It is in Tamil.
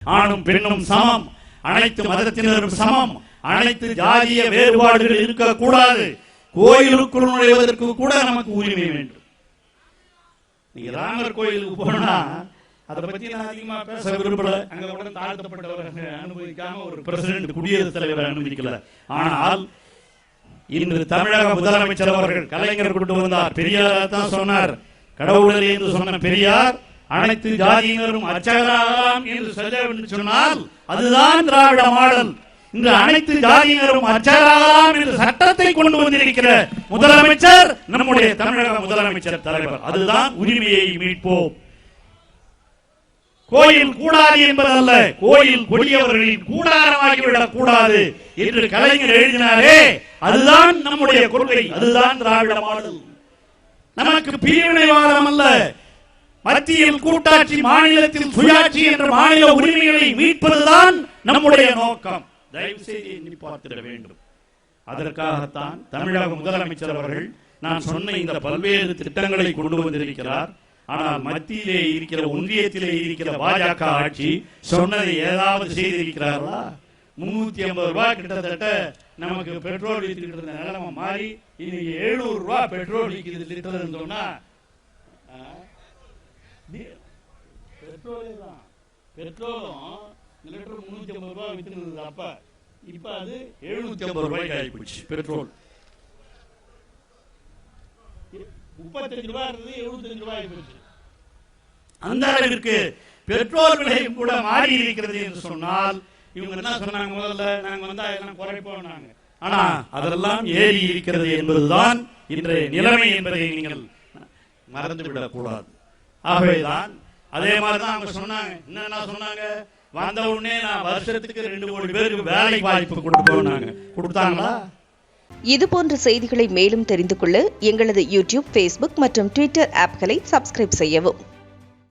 ஆணும் பெண்ணும் சமம், அனைத்து மதத்தினரும் சமம், அனைத்து ஜாதிய வேறுபாடுகள் இருக்கக்கூடாது. கோயிலுக்குள் நுழைவதற்கு கூட நமக்கு உரிமை வேண்டும். நீங்க ராமர் கோயிலுக்கு போனா அதை பத்தி நான் அதிகமா பேச விரும்பல. அங்க கூட தாழ்த்தப்பட்டவர்கள் அனுமதிக்காம ஒரு பிரசிடென்ட் குடியரசுத் தலைவர் அனுமதிக்கல. ஆனால் இன்று தமிழக முதலமைச்சர் அவர்கள் கலைஞர் கொண்டு வந்தார். பெரியார் தான் சொன்னார், கடவுளே என்று சொன்ன பெரியார் அனைத்து ஜாதியினரும் அர்ச்சகராகலாம் என்று சொல்ல சொன்னால் அதுதான் திராவிட மாடல். இன்று அனைத்து ஜாதியினரும் அர்ச்சகராகலாம் என்று சட்டத்தை கொண்டு வந்திருக்கிற முதலமைச்சர் நம்முடைய தமிழக முதலமைச்சர் தலைவர். அதுதான் உரிமையை மீட்போம். கோயில் கூடாது என்பதல்ல, கோயில் கொடியவர்களின் கூடாரமாகிவிடக் கூடாது என்று கலைஞர் எழுதினாரே, அதுதான் நம்முடைய கொள்கை, அதுதான் திராவிட மாடல். நமக்கு பிரிவினைவாதம் அல்ல, மத்தியில் கூட்டாட்சி, மாநிலத்தில் சுயாட்சி என்ற மாநில உரிமைகளை மீட்பதுதான் நம்முடைய நோக்கம். தயவு செய்து எண்ணி பார்த்திட வேண்டும். அதற்காகத்தான் தமிழக முதலமைச்சர் அவர்கள் நான் சொன்ன இந்த பல்வேறு திட்டங்களை கொண்டு வந்திருக்கிறார். ஆனால் மத்தியிலே இருக்கிற, ஒன்றியத்திலே இருக்கிற பாஜக ஆட்சி சொன்னதை ஏதாவது செய்திருக்கிறார்களா? 350 ரூபாய் கிட்டத்தட்ட நமக்கு பெட்ரோல் வித்துக்கிட்டு இருந்த நிலைமை மாறி இன்னைக்கு 700 ரூபாய் பெட்ரோல் விற்கிறது லிட்டர் சொன்னா, பெட்ரோலும் லிட்டர் 350 ரூபாய் வித்துக்கிறது. அப்ப இப்ப அது 750 ரூபாய்க்கு ஆகி போச்சு. பெட்ரோல் 35 ரூபாய் இருந்தது 75 ரூபாய் போச்சு. அந்த அளவிற்கு பெட்ரோல் விலையும் கூட மாறி இருக்கிறது என்று சொன்னால், இவங்க என்ன சொன்னாங்க, முதல்ல நாங்க வந்தா எல்லாம் குறைப்போம், ஆனா அதெல்லாம் ஏறி இருக்கிறது என்பதுதான் இன்றைய நிலைமை என்பதை நீங்கள் மறந்துவிடக் கூடாது. ஆகவேதான் அதே மாதிரிதான் அவங்க சொன்னாங்க. என்ன சொன்னாங்க, வந்த உடனே நான் வருஷத்துக்கு 2 கோடி பேருக்கு வேலை வாய்ப்பு கொடுப்போம். கொடுத்தாங்களா? இது போன்ற செய்திகளை மேலும் தெரிந்து கொள்ள எங்களது யூடியூப், ஃபேஸ்புக் மற்றும் ட்விட்டர் ஆப்களை சப்ஸ்கிரைப் செய்யவும்.